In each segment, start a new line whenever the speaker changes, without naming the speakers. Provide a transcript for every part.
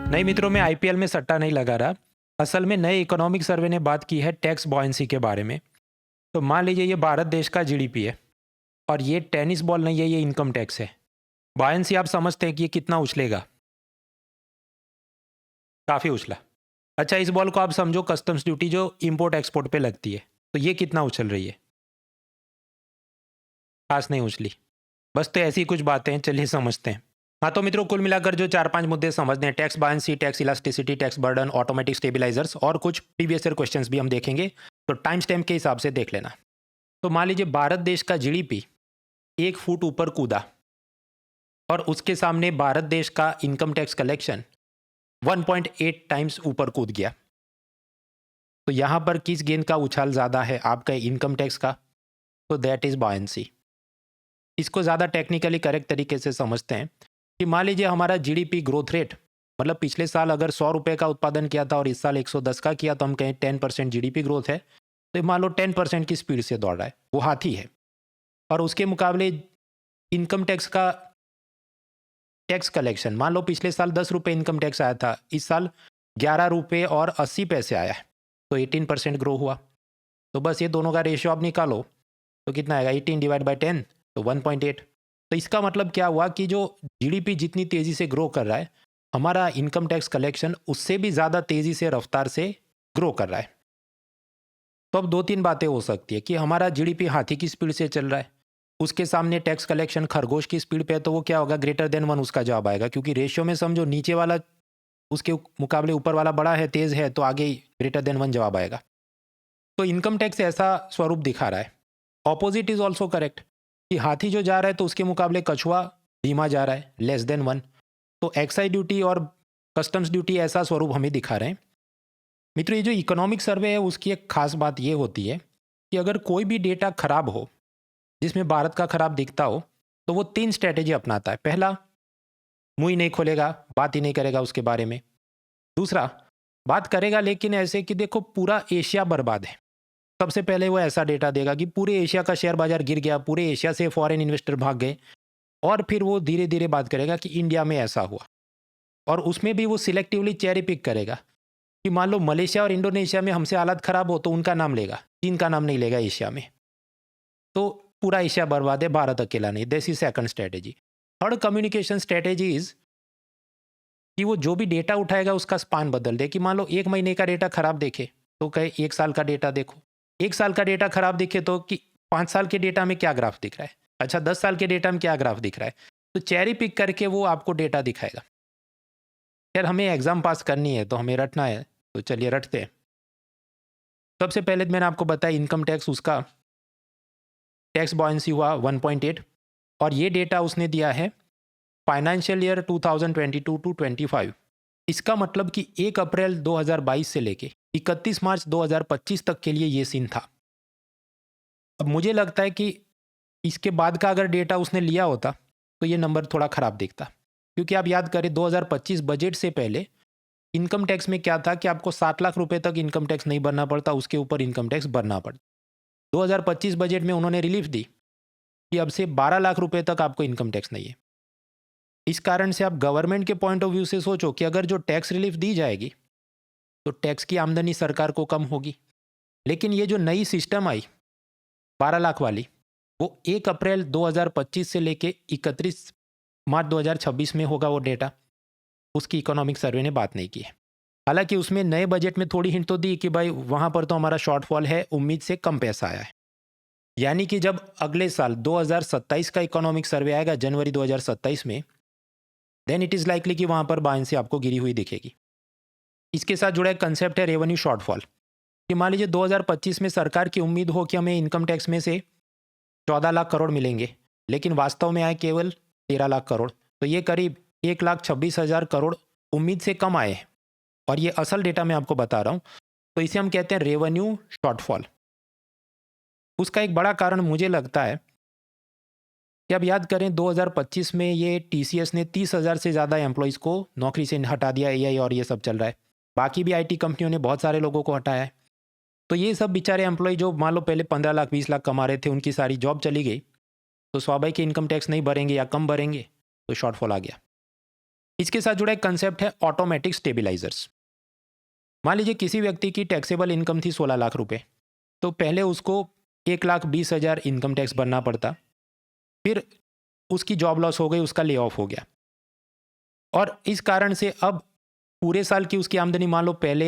नहीं मित्रों, मैं आईपीएल में सट्टा नहीं लगा रहा। असल में नए इकोनॉमिक सर्वे ने बात की है टैक्स बॉयंसी के बारे में। तो मान लीजिए ये भारत देश का जीडीपी है और ये टेनिस बॉल नहीं है, ये इनकम टैक्स है। बॉयंसी आप समझते हैं कि ये कितना उछलेगा? काफ़ी उछला। अच्छा, इस बॉल को आप समझो कस्टम्स ड्यूटी जो इंपोर्ट एक्सपोर्ट पे लगती है, तो ये कितना उछल रही है? खास नहीं उछली। बस तो ऐसी कुछ बातें हैं, चलिए समझते हैं। हाँ तो मित्रों, कुल मिलाकर जो 4-5 मुद्दे समझने हैं: tax buoyancy, tax elasticity, tax burden, automatic stabilisers और कुछ प्रीवियस ईयर क्वेश्चंस भी हम देखेंगे। तो टाइम स्टैम्प के हिसाब से देख लेना। तो मान लीजिए भारत देश का जीडीपी 1 फुट ऊपर कूदा और उसके सामने भारत देश का इनकम टैक्स कलेक्शन 1.8 टाइम्स ऊपर कूद गया। तो यहाँ पर किस गेंद का उछाल ज़्यादा है, आपका इनकम टैक्स का? तो दैट इज़ बायंसी। इसको ज़्यादा टेक्निकली करेक्ट तरीके से समझते हैं कि मान लीजिए हमारा जीडीपी ग्रोथ रेट, मतलब पिछले साल अगर 100 रुपये का उत्पादन किया था और इस साल 110 का किया, तो हम कहें 10% जीडीपी ग्रोथ है। तो मान लो 10% की स्पीड से दौड़ रहा है, वो हाथी है। और उसके मुकाबले इनकम टैक्स का टैक्स कलेक्शन, मान लो पिछले साल 10 रुपये इनकम टैक्स आया था, इस साल 11 रुपये और 80 पैसे आया है, तो 18% ग्रो हुआ। तो बस ये दोनों का रेशियो आप निकालो तो कितना आएगा, 18 डिवाइड बाई 10 तो 1.8। तो इसका मतलब क्या हुआ कि जो जीडीपी जितनी तेज़ी से ग्रो कर रहा है, हमारा इनकम टैक्स कलेक्शन उससे भी ज़्यादा तेज़ी से रफ्तार से ग्रो कर रहा है। तो अब 2-3 बातें हो सकती है कि हमारा जीडीपी हाथी की स्पीड से चल रहा है, उसके सामने टैक्स कलेक्शन खरगोश की स्पीड पे है, तो वो क्या होगा, ग्रेटर देन 1 उसका जवाब आएगा। क्योंकि रेशियो में समझो नीचे वाला उसके मुकाबले ऊपर वाला बड़ा है, तेज़ है, तो आगे ग्रेटर देन 1 जवाब आएगा। तो इनकम टैक्स ऐसा स्वरूप दिखा रहा है। ऑपोजिट इज ऑल्सो करेक्ट कि हाथी जो जा रहा है तो उसके मुकाबले कछुआ धीमा जा रहा है, लेस देन 1। तो एक्साइज ड्यूटी और कस्टम्स ड्यूटी ऐसा स्वरूप हमें दिखा रहे हैं। मित्रों, ये जो इकोनॉमिक सर्वे है उसकी एक खास बात ये होती है कि अगर कोई भी डेटा खराब हो, जिसमें भारत का खराब दिखता हो, तो वो 3 स्ट्रैटेजी अपनाता है। पहला, मुंह ही नहीं खोलेगा, बात ही नहीं करेगा उसके बारे में। दूसरा, बात करेगा लेकिन ऐसे कि देखो पूरा एशिया बर्बाद है। सबसे पहले वो ऐसा डेटा देगा कि पूरे एशिया का शेयर बाजार गिर गया, पूरे एशिया से फॉरेन इन्वेस्टर भाग गए। और फिर वो धीरे धीरे बात करेगा कि इंडिया में ऐसा हुआ, और उसमें भी वो सिलेक्टिवली चेरी पिक करेगा कि मान लो मलेशिया और इंडोनेशिया में हमसे हालत खराब हो तो उनका नाम लेगा, चीन का नाम नहीं लेगा एशिया में। तो पूरा एशिया बर्बाद है, भारत अकेला नहीं। This is second strategy. Third communication strategy is कि वो जो भी डेटा उठाएगा उसका स्पान बदल दे, कि मान लो 1 महीने का डेटा खराब देखे तो कहे 1 साल का डेटा देखो, 1 साल का डेटा खराब दिखे तो कि 5 साल के डेटा में क्या ग्राफ दिख रहा है, अच्छा 10 साल के डेटा में क्या ग्राफ दिख रहा है। तो चेरी पिक करके वो आपको डेटा दिखाएगा। यार हमें एग्जाम पास करनी है तो हमें रटना है, तो चलिए रटते हैं। सबसे पहले मैंने आपको बताया इनकम टैक्स, उसका टैक्स बॉयंसी हुआ 1.8, और ये डेटा उसने दिया है फाइनेंशियल ईयर 2022 टू 25। इसका मतलब कि 1 अप्रैल 2022 से लेके 31 मार्च 2025 तक के लिए ये सीन था। अब मुझे लगता है कि इसके बाद का अगर डेटा उसने लिया होता तो ये नंबर थोड़ा ख़राब दिखता। क्योंकि आप याद करें 2025 बजट से पहले इनकम टैक्स में क्या था कि आपको 7 लाख रुपए तक इनकम टैक्स नहीं भरना पड़ता, उसके ऊपर इनकम टैक्स भरना पड़ता। 2025 बजट में उन्होंने रिलीफ दी कि अब से 12 लाख रुपए तक आपको इनकम टैक्स नहीं है। इस कारण से आप गवर्नमेंट के पॉइंट ऑफ व्यू से सोचो कि अगर जो टैक्स रिलीफ दी जाएगी तो टैक्स की आमदनी सरकार को कम होगी। लेकिन ये जो नई सिस्टम आई 12 लाख वाली, वो 1 अप्रैल 2025 से लेके 31 मार्च 2026 में होगा वो डेटा। उसकी इकोनॉमिक सर्वे ने बात नहीं की है। हालांकि उसमें नए बजट में थोड़ी हिंट तो दी कि भाई वहाँ पर तो हमारा शॉर्टफॉल है, उम्मीद से कम पैसा आया है। यानी कि जब अगले साल 2027 का इकोनॉमिक सर्वे आएगा जनवरी 2027 में, देन इट इज़ लाइकली कि वहाँ पर बायंसी आपको गिरी हुई दिखेगी। इसके साथ जुड़ा एक कंसेप्ट है रेवेन्यू शॉर्टफॉल, कि मान लीजिए 2025 में सरकार की उम्मीद हो कि हमें इनकम टैक्स में से 14 लाख करोड़ मिलेंगे, लेकिन वास्तव में आए केवल 13 लाख करोड़। तो ये करीब 1,26,000 करोड़ उम्मीद से कम आए हैं। और ये असल डेटा मैं आपको बता रहा हूँ। तो इसे हम कहते हैं रेवेन्यू शॉर्टफॉल। उसका एक बड़ा कारण मुझे लगता है कि अब याद करें 2025 में ये टीसीएस ने 30,000 से ज़्यादा एम्प्लॉयज़ को नौकरी से हटा दिया, एआई और ये सब चल रहा है। बाकी भी आईटी कंपनियों ने बहुत सारे लोगों को हटाया है। तो ये सब बेचारे एम्प्लॉय जो मान लो पहले 15 लाख 20 लाख कमा रहे थे, उनकी सारी जॉब चली गई। तो स्वाभाविक इनकम टैक्स नहीं भरेंगे या कम भरेंगे, तो शॉर्टफॉल आ गया। इसके साथ जुड़ा एक कंसेप्ट है ऑटोमेटिक स्टेबिलाइजर्स। मान लीजिए किसी व्यक्ति की टैक्सेबल इनकम थी 16 लाख रुपए, तो पहले उसको 1,20,000 इनकम टैक्स भरना पड़ता। फिर उसकी जॉब लॉस हो गई, उसका ले ऑफ हो गया, और इस कारण से अब पूरे साल की उसकी आमदनी, मान लो पहले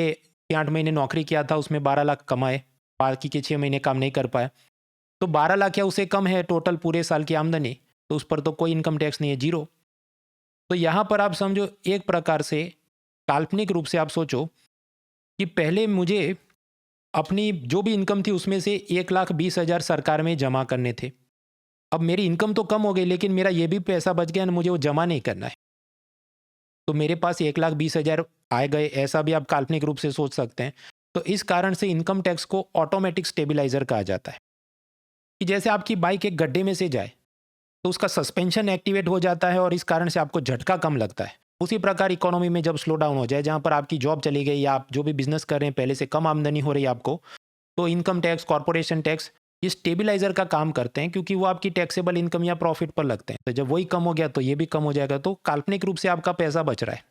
8 महीने नौकरी किया था, उसमें 12 लाख कमाए, बाकी के 6 महीने काम नहीं कर पाए, तो 12 लाख या उससे कम है टोटल पूरे साल की आमदनी, तो उस पर तो कोई इनकम टैक्स नहीं है, जीरो। तो यहाँ पर आप समझो एक प्रकार से काल्पनिक रूप से आप सोचो कि पहले मुझे अपनी जो भी इनकम थी उसमें से 1,20,000 सरकार में जमा करने थे। अब मेरी इनकम तो कम हो गई, लेकिन मेरा ये भी पैसा बच गया, मुझे वो जमा नहीं करना है। तो मेरे पास 1,20,000 आए गए, ऐसा भी आप काल्पनिक रूप से सोच सकते हैं। तो इस कारण से इनकम टैक्स को ऑटोमेटिक स्टेबिलाइजर कहा जाता है। कि जैसे आपकी बाइक एक गड्ढे में से जाए तो उसका सस्पेंशन एक्टिवेट हो जाता है और इस कारण से आपको झटका कम लगता है। उसी प्रकार इकोनॉमी में जब स्लो डाउन हो जाए, जहाँ पर आपकी जॉब चली गई या आप जो भी बिजनेस कर रहे हैं पहले से कम आमदनी हो रही है आपको, तो इनकम टैक्स, कॉर्पोरेशन टैक्स, ये स्टेबिलाइजर का काम करते हैं, क्योंकि वो आपकी टैक्सेबल इनकम या प्रॉफिट पर लगते हैं। तो जब वही कम हो गया तो ये भी कम हो जाएगा, तो काल्पनिक रूप से आपका पैसा बच रहा है।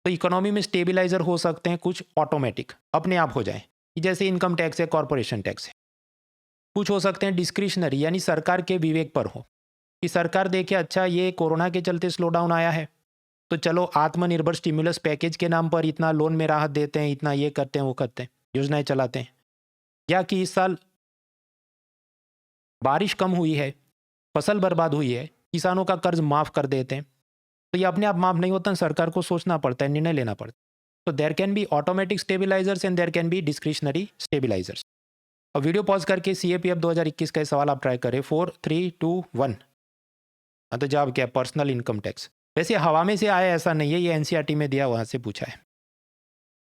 तो इकोनॉमी में स्टेबिलाइजर हो सकते हैं कुछ ऑटोमेटिक, अपने आप हो जाए, जैसे इनकम टैक्स है, कॉर्पोरेशन टैक्स है। कुछ हो सकते हैं डिस्क्रिशनरी, यानी सरकार के विवेक पर हो, कि सरकार देखे अच्छा ये कोरोना के चलते स्लो डाउन आया है, तो चलो आत्मनिर्भर स्टिमुलस पैकेज के नाम पर इतना लोन में राहत देते हैं, इतना ये करते हैं, वो करते हैं, योजनाएं चलाते हैं। या कि इस साल बारिश कम हुई है, फसल बर्बाद हुई है, किसानों का कर्ज माफ कर देते हैं। तो ये अपने आप माफ नहीं होता, सरकार को सोचना पड़ता है, निर्णय लेना पड़ता है। तो there can be automatic stabilisers and there can be discretionary stabilisers. और वीडियो पॉज करके CAPF 2021 का सवाल आप ट्राई करें। 4, 3, 2, 1। तो जवाब क्या है? Personal income tax. वैसे हवा में से आया ऐसा नहीं है, ये NCERT में दिया, वहाँ से पूछा है।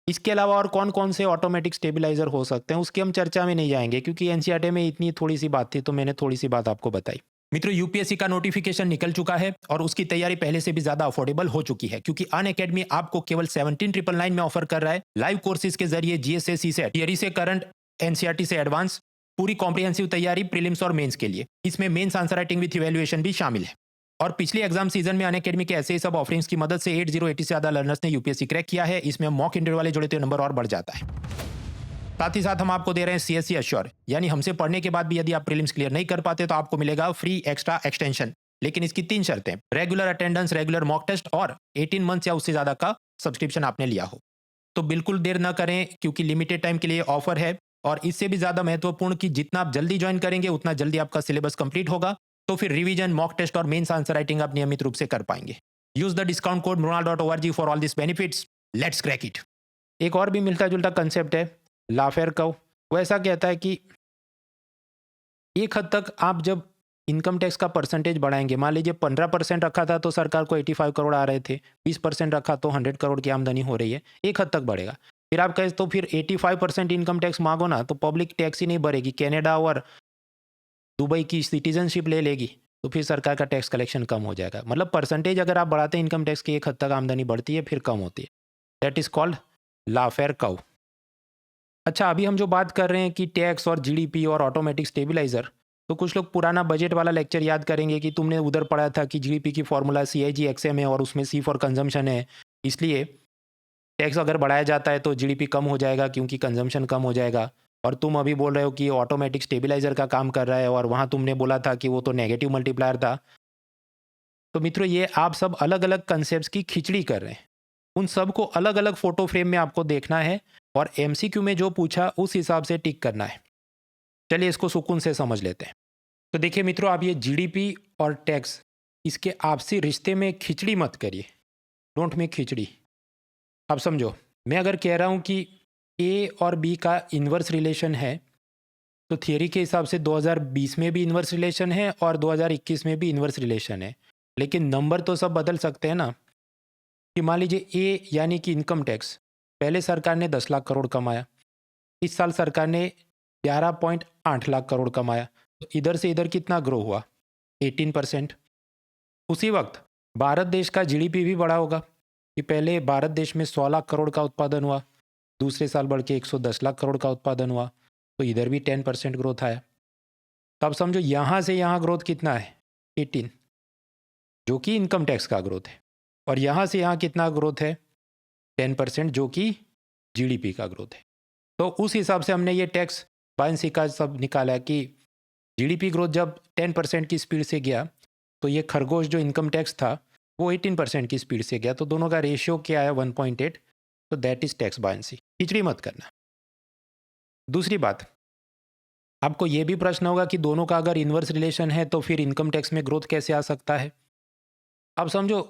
इसके अलावा और कौन कौन से ऑटोमेटिक स्टेबिलाइजर हो सकते हैं उसकी हम चर्चा में नहीं जाएंगे, क्योंकि NCERT में इतनी थोड़ी सी बात थी, तो मैंने थोड़ी सी बात आपको बताई। मित्रों, UPSC का नोटिफिकेशन निकल चुका है और उसकी तैयारी पहले से भी ज्यादा अफोर्डेबल हो चुकी है, क्योंकि अनअकैडमी आपको केवल 17,999 में ऑफर कर रहा है लाइव कोर्सेज के जरिए GSA CSET, थियरी से करंट, NCERT से एडवांस, पूरी कॉम्प्रिहेंसिव तैयारी प्रीलिम्स और मेंस के लिए। इसमें mains answer writing with evaluation भी शामिल है। और पिछले एग्जाम सीजन में अनअकैडमी के ऐसे ही सब ऑफरिंग्स की मदद से 8080 से ज्यादा लर्नर्स ने UPSC क्रैक किया है। इसमें मॉक इंटरव्यू वाले जुड़े तो नंबर और बढ़ जाता है। साथ ही साथ हम आपको दे रहे हैं CSC अश्योर, यानी हमसे पढ़ने के बाद भी यदि आप प्रीलिम्स क्लियर नहीं कर पाते तो आपको मिलेगा फ्री एक्स्ट्रा एक्सटेंशन, लेकिन इसकी 3 शर्तें: regular attendance, regular mock test और 18 मंथ्स या उससे ज्यादा का सब्सक्रिप्शन आपने लिया हो। तो बिल्कुल देर ना करें, क्योंकि लिमिटेड टाइम के लिए ऑफर है। और इससे भी ज्यादा महत्वपूर्ण कि जितना आप जल्दी ज्वाइन करेंगे उतना जल्दी आपका सिलेबस कंप्लीट होगा, तो फिर रिवीजन, मॉक टेस्ट और मेंस आंसर राइटिंग आप नियमित रूप से कर पाएंगे। Use the discount code mronal.org for all this benefits. Let's crack it. एक और भी मिलता जुलता कंसेप्ट है लाफेयर कर्व। वो ऐसा कहता है कि एक हद तक आप जब इनकम टैक्स का परसेंटेज बढ़ाएंगे, मान लीजिए 15% रखा था तो सरकार को 85 करोड़ आ रहे थे, 20% रखा तो 100 करोड़ की आमदनी हो रही है, एक हद तक बढ़ेगा। फिर आप कहें तो फिर 85% इनकम टैक्स मांगो ना, तो पब्लिक टैक्स ही नहीं भरेगी, कनाडा और दुबई की सिटीजनशिप ले लेगी, तो फिर सरकार का टैक्स कलेक्शन कम हो जाएगा। मतलब परसेंटेज अगर आप बढ़ाते हैं इनकम टैक्स की, एक हद तक आमदनी बढ़ती है, फिर कम होती है। That is called Laffer curve. अच्छा, अभी हम जो बात कर रहे हैं कि टैक्स और GDP और ऑटोमेटिक स्टेबिलाइजर, तो कुछ लोग पुराना बजट वाला लेक्चर याद करेंगे कि तुमने उधर पढ़ा था कि GDP की फॉर्मूला CIG-XM है और उसमें C फॉर कंजम्पशन है, इसलिए टैक्स अगर बढ़ाया जाता है तो GDP कम हो जाएगा क्योंकि कंजम्पशन कम हो जाएगा। और तुम अभी बोल रहे हो कि ऑटोमेटिक स्टेबिलाइजर का काम कर रहा है, और वहाँ तुमने बोला था कि वो तो नेगेटिव मल्टीप्लायर था। तो मित्रों, ये आप सब अलग अलग कंसेप्ट की खिचड़ी कर रहे हैं। उन सब को अलग अलग फोटो फ्रेम में आपको देखना है और MCQ में जो पूछा उस हिसाब से टिक करना है। चलिए इसको सुकून से समझ लेते हैं। तो देखिए मित्रों, आप ये GDP और टैक्स, इसके आपसी रिश्ते में खिचड़ी मत करिए। डोंट मेक खिचड़ी। आप समझो, मैं अगर कह रहा हूँ कि A और B का इन्वर्स रिलेशन है, तो थियरी के हिसाब से 2020 में भी इन्वर्स रिलेशन है और 2021 में भी इन्वर्स रिलेशन है, लेकिन नंबर तो सब बदल सकते हैं ना। कि मान लीजिए A यानी कि इनकम टैक्स, पहले सरकार ने 10 लाख करोड़ कमाया, इस साल सरकार ने 11.8 लाख करोड़ कमाया, तो इधर से इधर कितना ग्रो हुआ? 18%। उसी वक्त भारत देश का GDP भी बढ़ा होगा, कि पहले भारत देश में 100 लाख करोड़ का उत्पादन हुआ, दूसरे साल बढ़ के 110 लाख करोड़ का उत्पादन हुआ, तो इधर भी 10% ग्रोथ आया। तो अब समझो यहाँ से यहाँ ग्रोथ कितना है? 18, जो कि इनकम टैक्स का ग्रोथ है। और यहाँ से यहाँ कितना ग्रोथ है 10%, जो कि जीडीपी का ग्रोथ है। तो उस हिसाब से हमने ये टैक्स बायंसी का सब निकाला कि जीडीपी ग्रोथ जब 10% की स्पीड से गया तो ये खरगोश जो इनकम टैक्स था वो 18% की स्पीड से गया, तो दोनों का रेशियो क्या है 1.8, तो दैट इज टैक्स बायंसी। खिचड़ी मत करना। दूसरी बात, आपको ये भी प्रश्न होगा कि दोनों का अगर इन्वर्स रिलेशन है तो फिर इनकम टैक्स में ग्रोथ कैसे आ सकता है। अब समझो,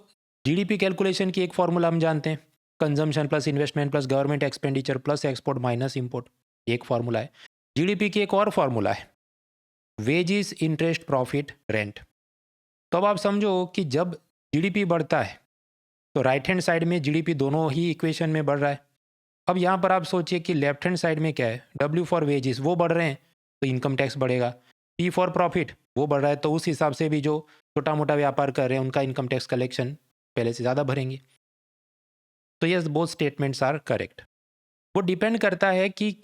जीडीपी कैलकुलेशन की एक फॉर्मूला हम जानते हैं, consumption plus investment plus government expenditure plus export minus import, एक फॉर्मूला है। जीडीपी की एक और फॉर्मूला है, वेजिस इंटरेस्ट प्रॉफिट रेंट। तो अब आप समझो कि जब जीडीपी बढ़ता है तो राइट हैंड साइड में जीडीपी दोनों ही इक्वेशन में बढ़ रहा है। अब यहाँ पर आप सोचिए कि लेफ्ट हैंड साइड में क्या है, डब्ल्यू फॉर वेजिस वो बढ़ रहे हैं तो इनकम टैक्स बढ़ेगा, पी फॉर प्रॉफिट वो बढ़ रहा है तो उस हिसाब से भी जो छोटा मोटा व्यापार कर रहे हैं उनका इनकम टैक्स कलेक्शन पहले से ज़्यादा भरेंगे। तो ये बोथ स्टेटमेंट्स आर करेक्ट। वो डिपेंड करता है कि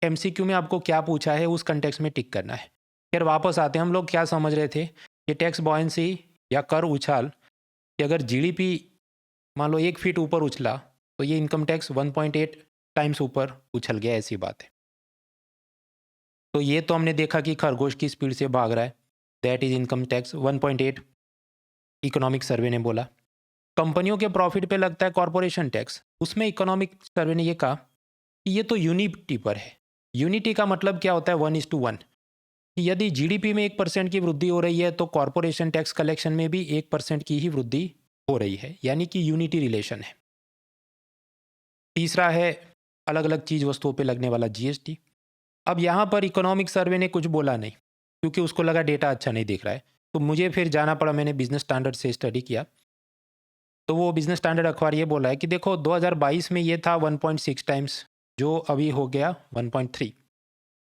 एमसीक्यू में आपको क्या पूछा है, उस कंटेक्स्ट में टिक करना है। फिर वापस आते हैं, हम लोग क्या समझ रहे थे कि टैक्स बॉयंसी या कर उछाल कि अगर जीडीपी मान लो 1 फीट ऊपर उछला तो ये इनकम टैक्स 1.8 टाइम्स ऊपर उछल गया, ऐसी बात है। तो ये तो हमने देखा कि खरगोश की स्पीड से भाग रहा है, that is income tax 1.8, economic survey ने बोला। कंपनियों के प्रॉफिट पे लगता है कॉरपोरेशन टैक्स, उसमें इकोनॉमिक सर्वे ने ये कहा कि ये तो यूनिटी पर है। यूनिटी का मतलब क्या होता है, 1:1, कि यदि जीडीपी में 1% की वृद्धि हो रही है तो कॉरपोरेशन टैक्स कलेक्शन में भी 1% की ही वृद्धि हो रही है, यानी कि यूनिटी रिलेशन है। तीसरा है अलग अलग चीज़ वस्तुओं पे लगने वाला जीएसटी। अब यहाँ पर इकोनॉमिक सर्वे ने कुछ बोला नहीं क्योंकि उसको लगा डेटा अच्छा नहीं दिख रहा है, तो मुझे फिर जाना पड़ा, मैंने बिजनेस स्टैंडर्ड से स्टडी किया। तो वो बिजनेस स्टैंडर्ड अखबार ये बोला है कि देखो 2022 में ये था 1.6 टाइम्स, जो अभी हो गया 1.3,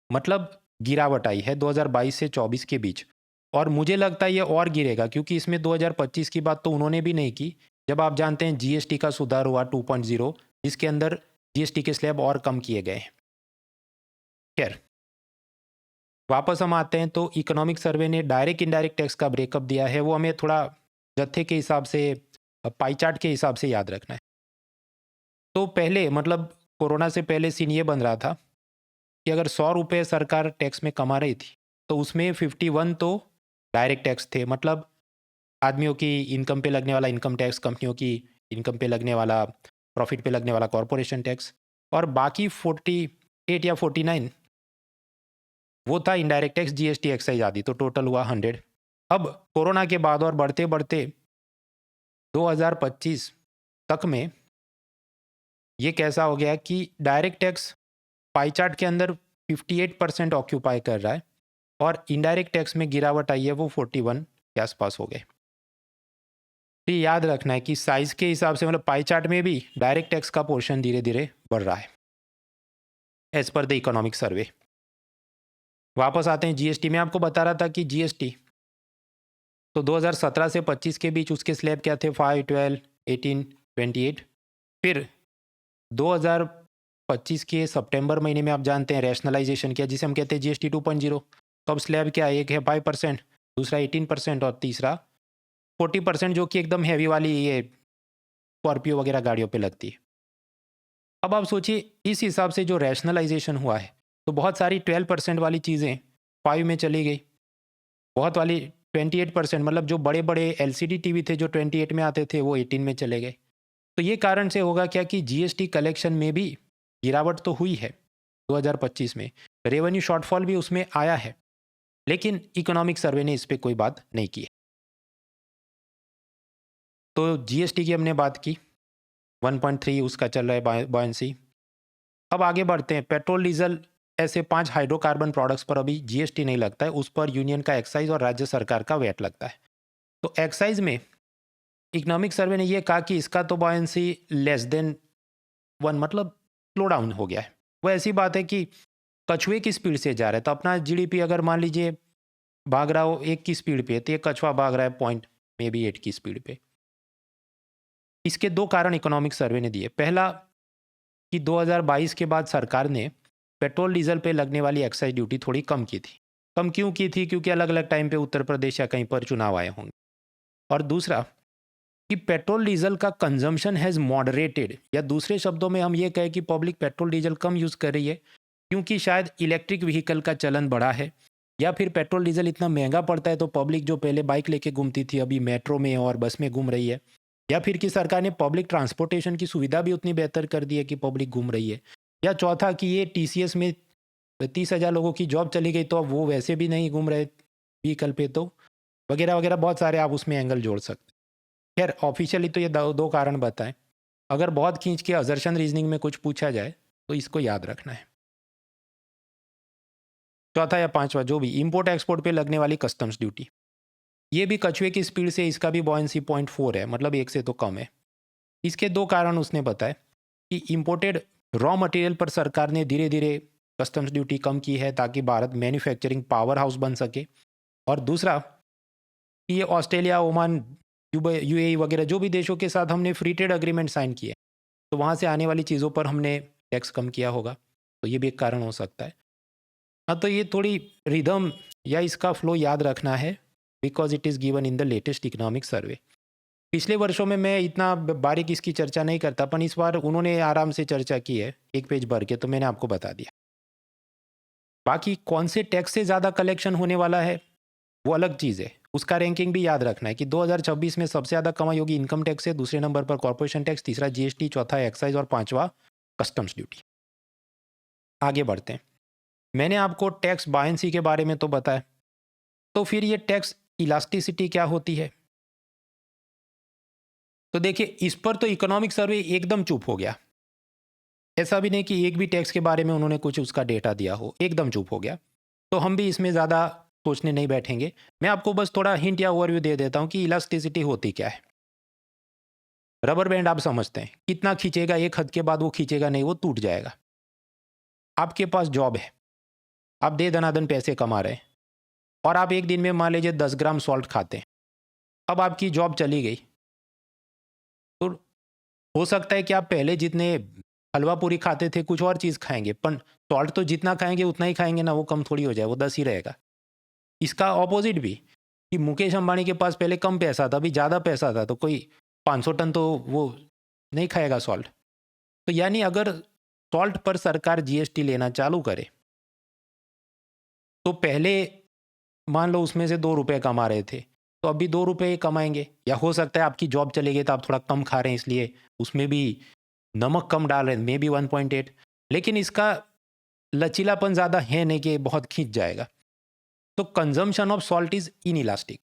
मतलब गिरावट आई है 2022 से 24 के बीच। और मुझे लगता है ये और गिरेगा क्योंकि इसमें 2025 की बात तो उन्होंने भी नहीं की, जब आप जानते हैं जीएसटी का सुधार हुआ 2.0, जिसके अंदर जीएसटी के स्लैब और कम किए गए हैं। खैर, वापस हम आते हैं तो इकोनॉमिक सर्वे ने डायरेक्ट इनडायरेक्ट टैक्स का ब्रेकअप दिया है, वो हमें थोड़ा जत्थे के हिसाब से, पाई चार्ट के हिसाब से याद रखना है। तो पहले मतलब कोरोना से पहले सीन ये बन रहा था कि अगर 100 रुपये सरकार टैक्स में कमा रही थी तो उसमें 51 तो डायरेक्ट टैक्स थे, मतलब आदमियों की इनकम पे लगने वाला इनकम टैक्स, कंपनियों की इनकम पे लगने वाला, प्रॉफिट पे लगने वाला कॉरपोरेशन टैक्स, और बाकी 48 या 49 वो था इनडायरेक्ट टैक्स, जीएसटी, एक्साइज आदि, तो टोटल हुआ 100। अब कोरोना के बाद और बढ़ते बढ़ते 2025 तक में ये कैसा हो गया कि डायरेक्ट टैक्स पाई चार्ट के अंदर 58% ऑक्यूपाई कर रहा है और इनडायरेक्ट टैक्स में गिरावट आई है, वो 41 के आसपास हो गए। तो ये याद रखना है कि साइज के हिसाब से मतलब पाई चार्ट में भी डायरेक्ट टैक्स का पोर्शन धीरे धीरे बढ़ रहा है as per the economic survey. वापस आते हैं जीएसटी में, आपको बता रहा था कि जीएसटी तो 2017 से 25 के बीच उसके स्लैब क्या थे, 5, 12, 18, 28। फिर 2025 के सितंबर महीने में आप जानते हैं रैशनलाइजेशन किया, जिसे हम कहते हैं जीएसटी 2.0। तो अब स्लैब क्या है, एक है 5%, दूसरा 18% और तीसरा 40%, जो कि एकदम हैवी वाली ये स्कॉर्पियो वगैरह गाड़ियों पे लगती है। अब आप सोचिए इस हिसाब से जो रैशनलाइजेशन हुआ है तो बहुत सारी 12% वाली चीज़ें 5 में चली गई, बहुत वाली 28%, मतलब जो बड़े बड़े एलसीडी टीवी थे जो 28 में आते थे वो 18 में चले गए। तो ये कारण से होगा क्या कि जीएसटी कलेक्शन में भी गिरावट तो हुई है 2025 में, रेवेन्यू शॉर्टफॉल भी उसमें आया है, लेकिन इकोनॉमिक सर्वे ने इस पर कोई बात नहीं की है। तो जीएसटी की हमने बात की, 1.3 उसका चल रहा है बॉयंसी। अब आगे बढ़ते हैं, पेट्रोल डीजल ऐसे 5 हाइड्रोकार्बन प्रोडक्ट्स पर अभी जीएसटी नहीं लगता है, उस पर यूनियन का एक्साइज और राज्य सरकार का वैट लगता है। तो एक्साइज में इकोनॉमिक सर्वे ने यह कहा कि इसका तो बॉयंसी लेस देन 1, मतलब स्लो डाउन हो गया है। वो ऐसी बात है कि कछुए की स्पीड से जा रहा है, तो अपना जीडीपी अगर मान लीजिए भाग रहा हो 1 की स्पीड पे, तो ये कछुआ भाग रहा है पॉइंट में भी 8 की स्पीड पे। इसके 2 कारण इकोनॉमिक सर्वे ने दिए। पहला कि 2022 के बाद सरकार ने पेट्रोल डीजल पे लगने वाली एक्साइज ड्यूटी थोड़ी कम की थी। कम क्यों की थी, क्योंकि अलग अलग टाइम पे उत्तर प्रदेश या कहीं पर चुनाव आए होंगे। और दूसरा कि पेट्रोल डीजल का कंजम्पशन हैज़ मॉडरेटेड, या दूसरे शब्दों में हम ये कहें कि पब्लिक पेट्रोल डीजल कम यूज़ कर रही है क्योंकि शायद इलेक्ट्रिक व्हीकल का चलन बढ़ा है, या फिर पेट्रोल डीजल इतना महंगा पड़ता है तो पब्लिक जो पहले बाइक लेके घूमती थी अभी मेट्रो में और बस में घूम रही है, या फिर कि सरकार ने पब्लिक ट्रांसपोर्टेशन की सुविधा भी उतनी बेहतर कर दी है कि पब्लिक घूम रही है, या चौथा कि ये टीसीएस में 30,000 लोगों की जॉब चली गई तो अब वो वैसे भी नहीं घूम रहे व्हीकल पे, तो वगैरह वगैरह बहुत सारे आप उसमें एंगल जोड़ सकते हैं। खैर ऑफिशियली तो ये दो कारण बताएं, अगर बहुत खींच के अजर्शन रीजनिंग में कुछ पूछा जाए तो इसको याद रखना है। चौथा या पांचवा जो भी, इंपोर्ट एक्सपोर्ट पे लगने वाली कस्टम्स ड्यूटी, ये भी कछुए की स्पीड से इसका भी बॉयंसी 0.4 है, मतलब 1 से तो कम है। इसके दो कारण उसने बताए कि इंपोर्टेड रॉ मटेरियल पर सरकार ने धीरे धीरे कस्टम्स ड्यूटी कम की है ताकि भारत मैन्युफैक्चरिंग पावर हाउस बन सके, और दूसरा कि ये ऑस्ट्रेलिया, ओमान, यूएई वगैरह जो भी देशों के साथ हमने फ्री ट्रेड अग्रीमेंट साइन किए तो वहाँ से आने वाली चीज़ों पर हमने टैक्स कम किया होगा, तो ये भी एक कारण हो सकता है। हाँ, तो ये थोड़ी रिदम या इसका फ्लो याद रखना है, because it is given in the latest economic survey. पिछले वर्षों में मैं इतना बारीक इसकी चर्चा नहीं करता, पर इस बार उन्होंने आराम से चर्चा की है एक पेज भर के, तो मैंने आपको बता दिया। बाकी कौन से टैक्स से ज़्यादा कलेक्शन होने वाला है वो अलग चीज़ है, उसका रैंकिंग भी याद रखना है कि 2026 में सबसे ज़्यादा कमाई होगी इनकम टैक्स से, दूसरे नंबर पर कॉर्पोरेशन टैक्स, तीसरा जीएसटी, चौथा एक्साइज और पांचवा कस्टम्स ड्यूटी। आगे बढ़ते हैं। मैंने आपको टैक्स बायंसी के बारे में तो बताया, तो फिर ये टैक्स इलास्टिसिटी क्या होती है? तो देखिए, इस पर तो इकोनॉमिक सर्वे एकदम चुप हो गया। ऐसा भी नहीं कि एक भी टैक्स के बारे में उन्होंने कुछ उसका डेटा दिया हो, एकदम चुप हो गया। तो हम भी इसमें ज़्यादा सोचने नहीं बैठेंगे। मैं आपको बस थोड़ा हिंट या ओवरव्यू दे देता हूँ कि इलास्टिसिटी होती क्या है। रबर बैंड आप समझते हैं, कितना खींचेगा एक हद के बाद वो खींचेगा नहीं, वो टूट जाएगा। आपके पास जॉब है, आप दे दनादन पैसे कमा रहे हैं, और आप एक दिन में मान लीजिए 10 ग्राम सॉल्ट खाते हैं। अब आपकी जॉब चली गई, तो हो सकता है कि आप पहले जितने हलवा पूरी खाते थे कुछ और चीज़ खाएंगे, पर सॉल्ट तो जितना खाएंगे उतना ही खाएंगे ना, वो कम थोड़ी हो जाए, वो 10 ही रहेगा। इसका ऑपोजिट भी, कि मुकेश अंबानी के पास पहले कम पैसा था, अभी ज़्यादा पैसा था, तो कोई 500 टन तो वो नहीं खाएगा सॉल्ट। तो यानी अगर सॉल्ट पर सरकार जीएसटी लेना चालू करे, तो पहले मान लो उसमें से 2 रुपये कमा रहे थे, तो अभी 2 रुपये कमाएंगे, या हो सकता है आपकी जॉब चले गई तो आप थोड़ा कम खा रहे हैं इसलिए उसमें भी नमक कम डाल रहे हैं, मे बी 1.8, लेकिन इसका लचीलापन ज़्यादा है नहीं कि बहुत खींच जाएगा। तो consumption of salt is in elastic,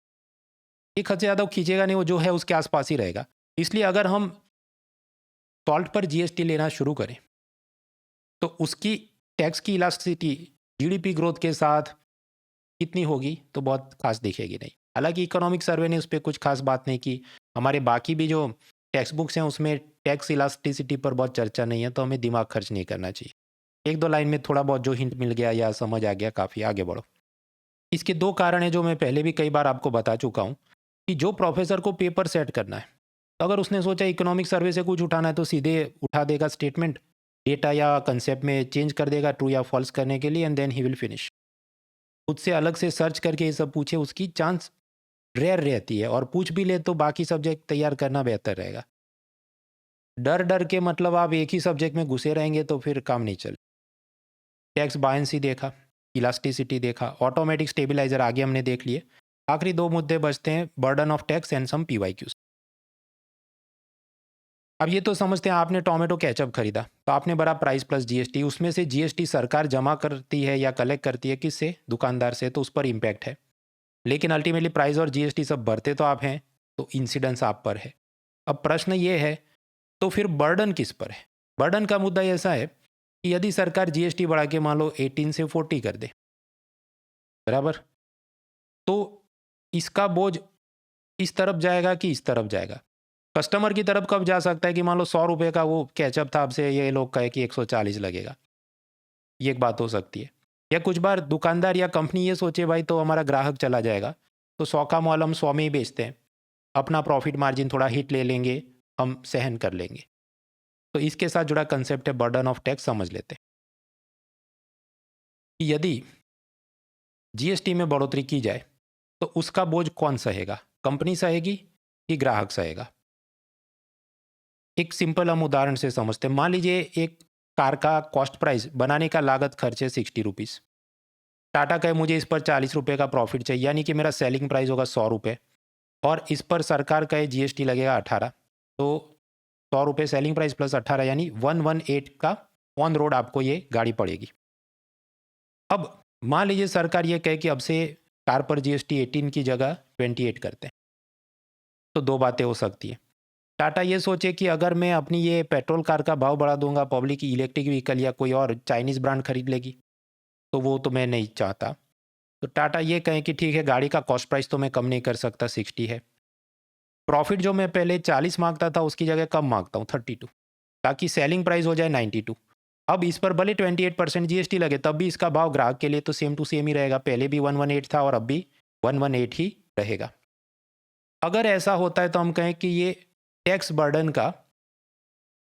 एक हद से ज़्यादा खींचेगा नहीं, वो जो है उसके आसपास ही रहेगा। इसलिए अगर हम सॉल्ट पर जीएसटी लेना शुरू करें तो उसकी टैक्स की इलास्टिसिटी जीडीपी ग्रोथ के साथ कितनी होगी तो बहुत खास दिखेगी नहीं। हालांकि इकोनॉमिक सर्वे ने उस पर कुछ खास बात नहीं की। हमारे बाकी भी जो टेक्स्ट बुक्स हैं उसमें टैक्स इलास्टिसिटी पर बहुत चर्चा नहीं है, तो हमें दिमाग खर्च नहीं करना चाहिए। एक दो लाइन में थोड़ा बहुत जो हिंट मिल गया या समझ आ गया काफ़ी, आगे बढ़ो। इसके दो कारण हैं जो मैं पहले भी कई बार आपको बता चुका हूँ, कि जो प्रोफेसर को पेपर सेट करना है, तो अगर उसने सोचा इकोनॉमिक सर्वे से कुछ उठाना है तो सीधे उठा देगा स्टेटमेंट, डेटा या कंसेप्ट में चेंज कर देगा ट्रू या फॉल्स करने के लिए, and then he will finish. खुद से अलग से सर्च करके ये सब पूछे उसकी चांस रेयर रहती है, और पूछ भी ले तो बाकी सब्जेक्ट तैयार करना बेहतर रहेगा। डर डर के मतलब आप एक ही सब्जेक्ट में घुसे रहेंगे तो फिर काम नहीं चले। टैक्स बायंसी देखा, इलास्टिसिटी देखा, ऑटोमेटिक स्टेबलाइजर आगे हमने देख लिए। आखिरी दो मुद्दे बचते हैं, burden of tax and some PYQs. अब ये तो समझते हैं आपने टोमेटो केचप खरीदा तो आपने भरा प्राइस प्लस जीएसटी, उसमें से जीएसटी सरकार जमा करती है या कलेक्ट करती है किससे, दुकानदार से, तो उस पर इम्पैक्ट है। लेकिन अल्टीमेटली प्राइस और जीएसटी सब भरते तो आप हैं, तो इंसिडेंस आप पर है। अब प्रश्न ये है, तो फिर बर्डन किस पर है? बर्डन का मुद्दा ऐसा है कि यदि सरकार जीएसटी बढ़ा के मान लो 18 से 40 कर दे, बराबर, तो इसका बोझ इस तरफ जाएगा कि इस तरफ जाएगा? कस्टमर की तरफ कब जा सकता है कि मान लो 100 रुपये का वो कैचअप था, आपसे ये लोग कहे कि 140 लगेगा, ये एक बात हो सकती है। या कुछ बार दुकानदार या कंपनी ये सोचे भाई तो हमारा ग्राहक चला जाएगा, तो 100 का मॉल हम 100 में ही बेचते हैं, अपना प्रॉफिट मार्जिन थोड़ा हिट ले लेंगे, हम सहन कर लेंगे। तो इसके साथ जुड़ा कंसेप्ट है बर्डन ऑफ टैक्स, समझ लेते हैं कि यदि जीएसटी में बढ़ोतरी की जाए तो उसका बोझ कौन सहेगा, कंपनी सहेगी कि ग्राहक सहेगा? एक सिंपल हम उदाहरण से समझते हैं। मान लीजिए एक कार का कॉस्ट प्राइस बनाने का लागत खर्च है 60 रुपीज़। टाटा कहे मुझे इस पर 40 रुपये का प्रॉफिट चाहिए, यानी कि मेरा सेलिंग प्राइस होगा 100 रुपये और इस पर सरकार कहे जीएसटी लगेगा 18। तो 100 रुपये सेलिंग प्राइस प्लस 18 यानी 118 का ऑन रोड आपको ये गाड़ी पड़ेगी। अब मान लीजिए सरकार ये कहे कि अब से कार पर जीएसटी 18 की जगह 28 करते हैं, तो दो बातें हो सकती है। टाटा ये सोचे कि अगर मैं अपनी ये पेट्रोल कार का भाव बढ़ा दूंगा, पब्लिक इलेक्ट्रिक व्हीकल या कोई और चाइनीज़ ब्रांड खरीद लेगी, तो वो तो मैं नहीं चाहता। तो टाटा ये कहें कि ठीक है, गाड़ी का कॉस्ट प्राइस तो मैं कम नहीं कर सकता, 60 है। प्रॉफिट जो मैं पहले 40 मांगता था उसकी जगह कम मांगता हूँ, 32, ताकि सेलिंग प्राइस हो जाए 92। अब इस पर भले 28% जीएसटी लगे, तब भी इसका भाव ग्राहक के लिए तो सेम टू सेम ही रहेगा। पहले भी 118 था और अब भी 118 ही रहेगा। अगर ऐसा होता है तो हम कहें कि ये टैक्स बर्डन का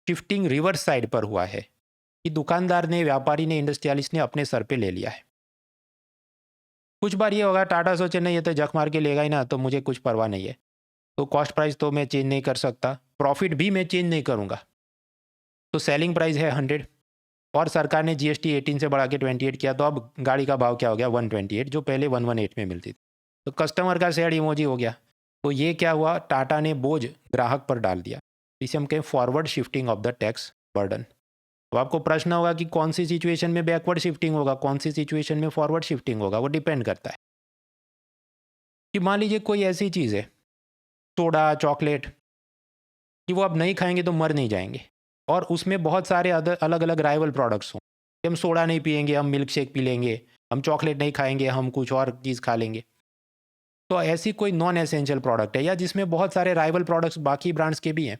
शिफ्टिंग रिवर्स साइड पर हुआ है, कि दुकानदार ने, व्यापारी ने, इंडस्ट्रियलिस्ट ने अपने सर पे ले लिया है। कुछ बार ये होगा टाटा सोचे नहीं, ये तो जख मार के लेगा ही ना, तो मुझे कुछ परवाह नहीं है, तो कॉस्ट प्राइस तो मैं चेंज नहीं कर सकता, प्रॉफिट भी मैं चेंज नहीं करूँगा, तो सेलिंग प्राइस है 100 और सरकार ने जीएसटी 18 से बढ़ा के 28 किया, तो अब गाड़ी का भाव क्या हो गया, 128, जो पहले 118 में मिलती थी। तो कस्टमर का सैड इमोजी हो गया। तो ये क्या हुआ, टाटा ने बोझ ग्राहक पर डाल दिया। इसे हम कहें forward shifting of the tax burden. अब आपको प्रश्न होगा कि कौन सी सिचुएशन में बैकवर्ड शिफ्टिंग होगा, कौन सी सिचुएशन में फॉरवर्ड शिफ्टिंग होगा। वो डिपेंड करता है कि मान लीजिए कोई ऐसी चीज़ है, सोडा, चॉकलेट, कि वो अब नहीं खाएंगे तो मर नहीं जाएंगे, और उसमें बहुत सारे अलग अलग राइवल प्रोडक्ट्स हों। हम सोडा नहीं पियेंगे, हम मिल्क शेक पी लेंगे, हम चॉकलेट नहीं खाएंगे, हम कुछ और चीज़ खा लेंगे। तो ऐसी कोई नॉन एसेंशियल प्रोडक्ट है या जिसमें बहुत सारे राइवल प्रोडक्ट्स बाकी ब्रांड्स के भी हैं,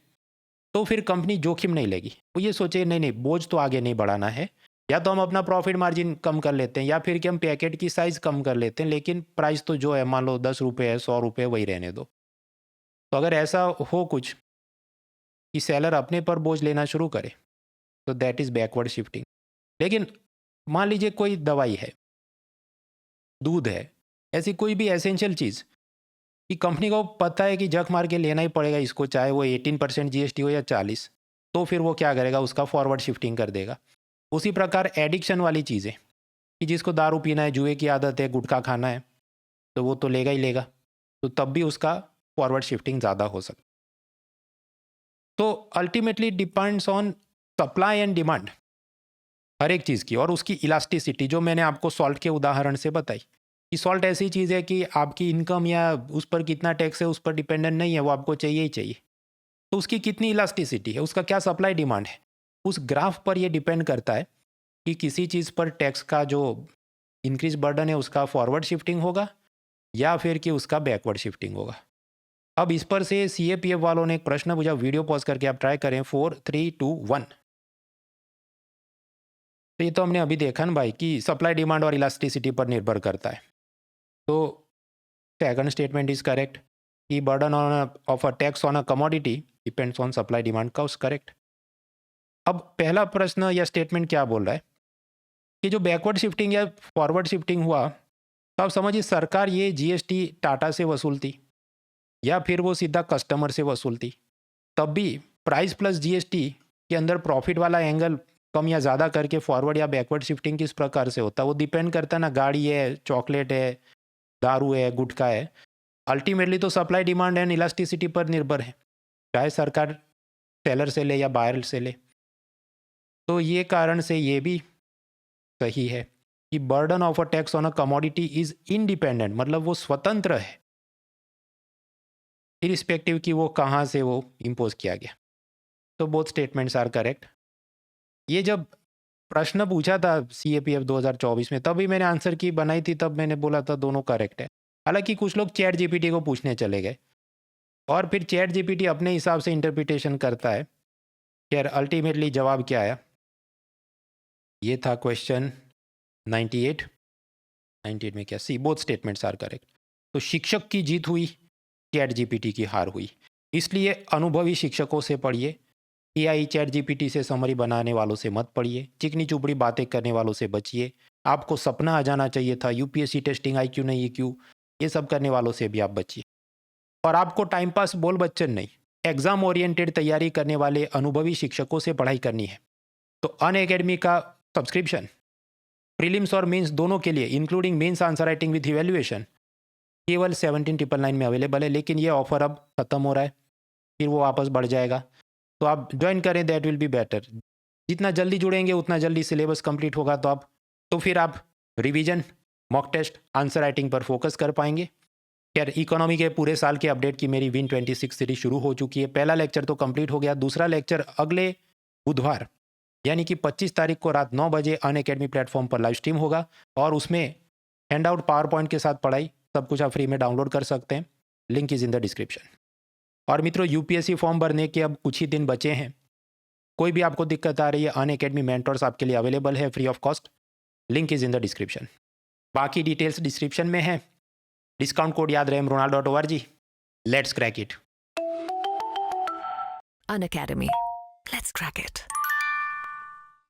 तो फिर कंपनी जोखिम नहीं लेगी। वो ये सोचे नहीं नहीं, बोझ तो आगे नहीं बढ़ाना है, या तो हम अपना प्रॉफिट मार्जिन कम कर लेते हैं, या फिर कि हम पैकेट की साइज़ कम कर लेते हैं, लेकिन प्राइस तो जो है, मान लो 10 रुपये है, 100 रुपये, वही रहने दो। तो अगर ऐसा हो कुछ कि सेलर अपने पर बोझ लेना शुरू करे, तो दैट इज़ बैकवर्ड शिफ्टिंग। लेकिन मान लीजिए कोई दवाई है, दूध है, ऐसी कोई भी एसेंशियल चीज़ कि कंपनी को पता है कि जख मार के लेना ही पड़ेगा इसको, चाहे वो 18% जीएसटी हो या 40, तो फिर वो क्या करेगा, उसका फॉरवर्ड शिफ्टिंग कर देगा। उसी प्रकार एडिक्शन वाली चीज़ें, कि जिसको दारू पीना है, जुए की आदत है, गुटखा खाना है, तो वो तो लेगा ही लेगा, तो तब भी उसका फॉरवर्ड शिफ्टिंग ज़्यादा हो सकता। तो ultimately depends on supply and demand हर एक चीज़ की, और उसकी इलास्टिसिटी, जो मैंने आपको सॉल्ट के उदाहरण से बताई कि सॉल्ट ऐसी चीज़ है कि आपकी इनकम या उस पर कितना टैक्स है उस पर डिपेंडेंट नहीं है, वो आपको चाहिए ही चाहिए। तो उसकी कितनी इलास्टिसिटी है, उसका क्या सप्लाई डिमांड है, उस ग्राफ पर ये डिपेंड करता है कि किसी चीज़ पर टैक्स का जो इंक्रीज बर्डन है उसका फॉरवर्ड शिफ्टिंग होगा या फिर कि उसका बैकवर्ड शिफ्टिंग होगा। अब इस पर से CAPF वालों ने एक प्रश्न पूछा, वीडियो पॉज करके आप ट्राई करें, 4, 3, 2, 1। तो ये तो हमने अभी देखा ना भाई कि सप्लाई डिमांड और इलास्टिसिटी पर निर्भर करता है। तो सेकंड स्टेटमेंट इज करेक्ट कि burden of a tax on a commodity depends on supply demand का, उस करेक्ट। अब पहला प्रश्न या स्टेटमेंट क्या बोल रहा है कि जो बैकवर्ड शिफ्टिंग या फॉरवर्ड शिफ्टिंग हुआ, तो आप समझिए सरकार ये जीएसटी टाटा से वसूलती या फिर वो सीधा कस्टमर से वसूलती, तब भी प्राइस प्लस जीएसटी के अंदर प्रॉफिट वाला एंगल कम या ज़्यादा करके फॉरवर्ड या बैकवर्ड शिफ्टिंग किस प्रकार से होता है, वो डिपेंड करता है ना, गाड़ी है, चॉकलेट है, दारू है, गुटखा है। अल्टीमेटली तो सप्लाई डिमांड एंड इलास्टिसिटी पर निर्भर है, चाहे सरकार सेलर से ले या बायर से ले। तो ये कारण से ये भी सही है कि burden of a tax on a commodity is independent, मतलब वो स्वतंत्र है, इरिस्पेक्टिव कि वो कहाँ से वो इम्पोज किया गया। तो बोथ स्टेटमेंट्स आर करेक्ट। ये जब प्रश्न पूछा था CAPF 2024 में, तभी मैंने आंसर की बनाई थी, तब मैंने बोला था दोनों करेक्ट है। हालांकि कुछ लोग चैट जीपीटी को पूछने चले गए और फिर चैट जीपीटी अपने हिसाब से इंटरप्रिटेशन करता है। खैर अल्टीमेटली जवाब क्या आया, ये था क्वेश्चन 98 में क्या, C both statements are correct. तो शिक्षक की जीत हुई, चैट जीपीटी की हार हुई। इसलिए अनुभवी शिक्षकों से पढ़िए, AI चैट जीपीटी से समरी बनाने वालों से मत पढ़िए, चिकनी चुपड़ी बातें करने वालों से बचिए। आपको सपना आ जाना चाहिए था, UPSC टेस्टिंग IQ नहीं EQ, ये सब करने वालों से भी आप बचिए। और आपको टाइम पास बोल बच्चन नहीं, एग्ज़ाम ओरिएंटेड तैयारी करने वाले अनुभवी शिक्षकों से पढ़ाई करनी है तो अनअकैडमी का सब्सक्रिप्शन प्रीलिम्स और मेंस दोनों के लिए including mains answer writing with evaluation केवल 17,999 में अवेलेबल है। लेकिन ये ऑफर अब ख़त्म हो रहा है, फिर वो वापस बढ़ जाएगा, तो आप ज्वाइन करें, दैट विल बी बेटर। जितना जल्दी जुड़ेंगे उतना जल्दी सिलेबस कंप्लीट होगा, तो फिर आप revision, mock test, answer writing पर फोकस कर पाएंगे। खैर, इकोनॉमी के पूरे साल के अपडेट की मेरी विन 26 सीरीज शुरू हो चुकी है। पहला लेक्चर तो कंप्लीट हो गया, दूसरा लेक्चर अगले बुधवार यानी कि 25 तारीख को रात 9 बजे अनअकैडमी प्लेटफॉर्म पर लाइव स्ट्रीम होगा और उसमें हैंड आउट, पावर पॉइंट के साथ पढ़ाई, सब कुछ आप फ्री में डाउनलोड कर सकते हैं। Link is in the description. और मित्रों, यूपीएससी फॉर्म भरने के अब कुछ ही दिन बचे हैं। कोई भी आपको दिक्कत आ रही है, अनअकैडमी मेंटर्स आपके लिए अवेलेबल है free of cost. Link is in the description. बाकी डिटेल्स डिस्क्रिप्शन में है। डिस्काउंट कोड याद रहे, mronal.org। Let's crack it.
Unacademy. Let's crack it.